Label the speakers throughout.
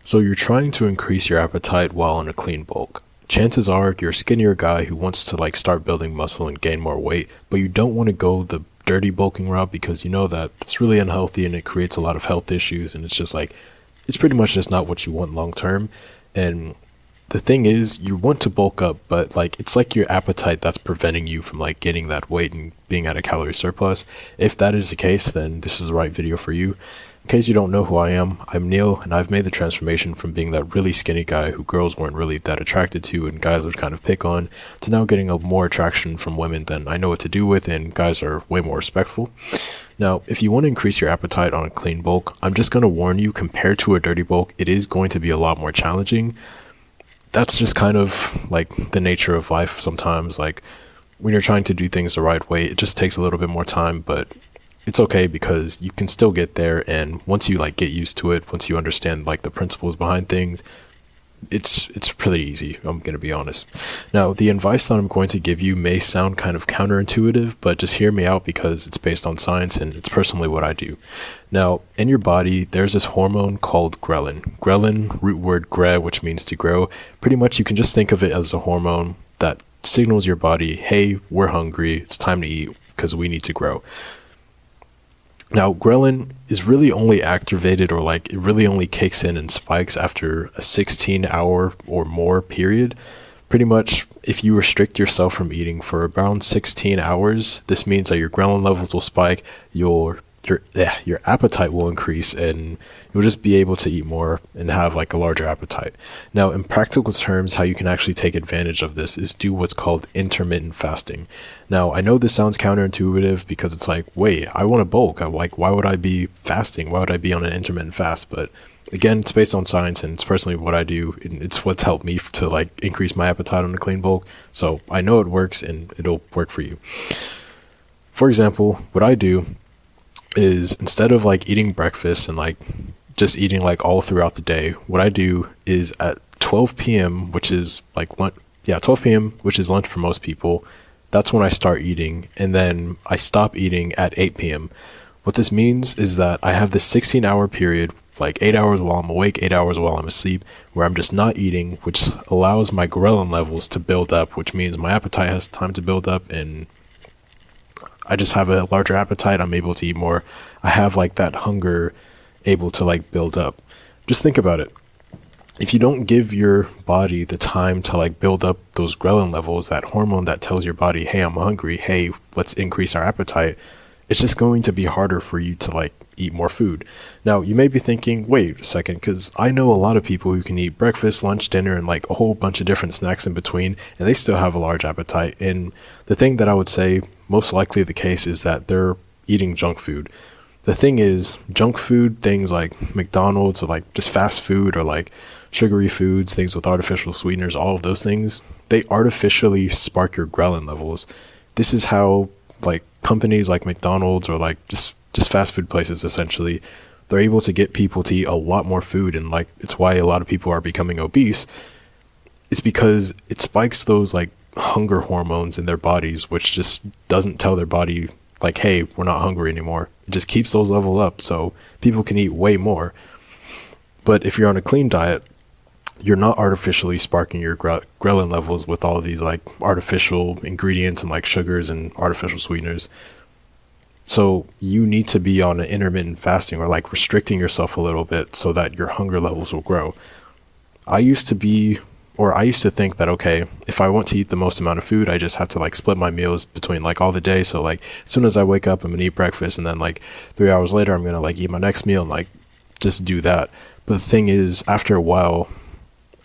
Speaker 1: So you're trying to increase your appetite while on a clean bulk. Chances are you're a skinnier guy who wants to start building muscle and gain more weight, but you don't want to go the dirty bulking route because you know that it's really unhealthy and it creates a lot of health issues, and it's just it's pretty much just not what you want long term. And the thing is, you want to bulk up, but it's like your appetite that's preventing you from gaining that weight and being at a calorie surplus. If that is the case, then this is the right video for you. In case you don't know who I am, I'm Neal, and I've made the transformation from being that really skinny guy who girls weren't really that attracted to and guys would kind of pick on, to now getting a more attraction from women than I know what to do with, and guys are way more respectful. Now, if you want to increase your appetite on a clean bulk, I'm just going to warn you, compared to a dirty bulk, it is going to be a lot more challenging. That's just kind of the nature of life sometimes. When you're trying to do things the right way, it just takes a little bit more time, but it's okay because you can still get there. And once you get used to it, once you understand the principles behind things, it's pretty easy, I'm going to be honest. Now, the advice that I'm going to give you may sound kind of counterintuitive, but just hear me out because it's based on science and it's personally what I do. Now, in your body, there's this hormone called ghrelin. Ghrelin, root word gre, which means to grow. Pretty much you can just think of it as a hormone that signals your body, hey, we're hungry, it's time to eat because we need to grow. Now, ghrelin is really only activated, or it really only kicks in and spikes after a 16-hour or more period. Pretty much, if you restrict yourself from eating for around 16 hours, this means that your ghrelin levels will spike, your appetite will increase, and you'll just be able to eat more and have a larger appetite. Now, in practical terms, how you can actually take advantage of this is do what's called intermittent fasting. Now, I know this sounds counterintuitive because it's wait, I want to bulk. Why would I be fasting? Why would I be on an intermittent fast? But again, it's based on science and it's personally what I do, and it's what's helped me to increase my appetite on a clean bulk. So I know it works and it'll work for you. For example, what I do is, instead of eating breakfast and just eating all throughout the day, what I do is at 12 p.m., which is 12 p.m., which is lunch for most people, that's when I start eating, and then I stop eating at 8 p.m. What this means is that I have this 16-hour period, 8 hours while I'm awake, 8 hours while I'm asleep, where I'm just not eating, which allows my ghrelin levels to build up, which means my appetite has time to build up, and I just have a larger appetite. I'm able to eat more. I have that hunger able to build up. Just think about it. If you don't give your body the time to build up those ghrelin levels, that hormone that tells your body, hey, I'm hungry, hey, let's increase our appetite, it's just going to be harder for you to eat more food. Now, you may be thinking, wait a second, because I know a lot of people who can eat breakfast, lunch, dinner, and a whole bunch of different snacks in between, and they still have a large appetite. And the thing that I would say most likely the case is that they're eating junk food. The thing is, junk food, things like McDonald's, or just fast food, or sugary foods, things with artificial sweeteners, all of those things, they artificially spark your ghrelin levels. This is how companies like McDonald's, or just fast food places, essentially, they're able to get people to eat a lot more food, and it's why a lot of people are becoming obese. It's because it spikes those hunger hormones in their bodies, which just doesn't tell their body hey, we're not hungry anymore. It just keeps those levels up so people can eat way more. But if you're on a clean diet, you're not artificially sparking your ghrelin levels with all these artificial ingredients and sugars and artificial sweeteners. So you need to be on an intermittent fasting, or restricting yourself a little bit so that your hunger levels will grow. I used to think that, okay, if I want to eat the most amount of food, I just have to split my meals between all the day. So as soon as I wake up, I'm gonna eat breakfast, and then 3 hours later, I'm gonna eat my next meal, and just do that. But the thing is, after a while,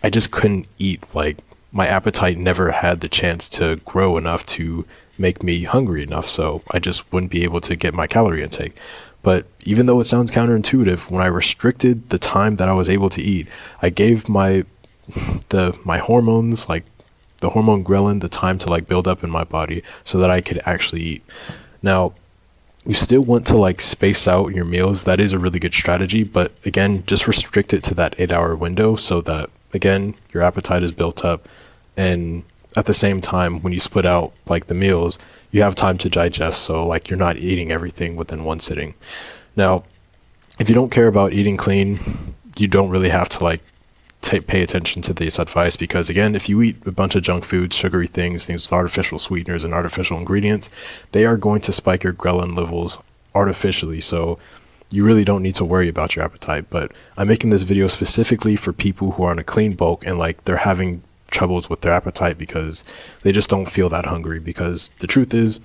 Speaker 1: I just couldn't eat. My appetite never had the chance to grow enough to make me hungry enough, so I just wouldn't be able to get my calorie intake. But even though it sounds counterintuitive, when I restricted the time that I was able to eat, I gave my hormones, the hormone ghrelin, the time to build up in my body so that I could actually eat. Now, you still want to space out your meals. That is a really good strategy, but again, just restrict it to that 8-hour window so that, again, your appetite is built up, and at the same time, when you split out the meals, you have time to digest, so you're not eating everything within one sitting. Now, if you don't care about eating clean, you don't really have to like pay attention to this advice, because again, if you eat a bunch of junk foods, sugary things with artificial sweeteners and artificial ingredients, they are going to spike your ghrelin levels artificially. So you really don't need to worry about your appetite. But I'm making this video specifically for people who are on a clean bulk and like they're having troubles with their appetite because they just don't feel that hungry. Because the truth is,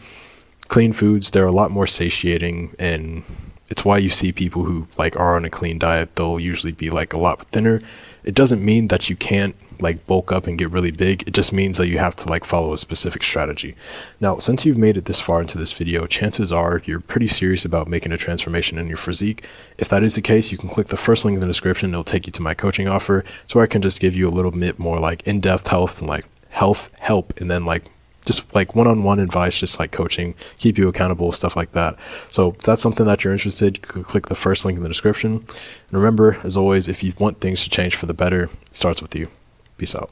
Speaker 1: clean foods, they're a lot more satiating, and it's why you see people who like are on a clean diet, they'll usually be like a lot thinner. It doesn't mean that you can't like bulk up and get really big. It just means that you have to like follow a specific strategy. Now, since you've made it this far into this video, chances are you're pretty serious about making a transformation in your physique. If that is the case, you can click the first link in the description. It'll take you to my coaching offer. So I can just give you a little bit more like in-depth health and like health help, and then like just like one-on-one advice, just like coaching, keep you accountable, stuff like that. So if that's something that you're interested, you can click the first link in the description. And remember, as always, if you want things to change for the better, it starts with you. Peace out.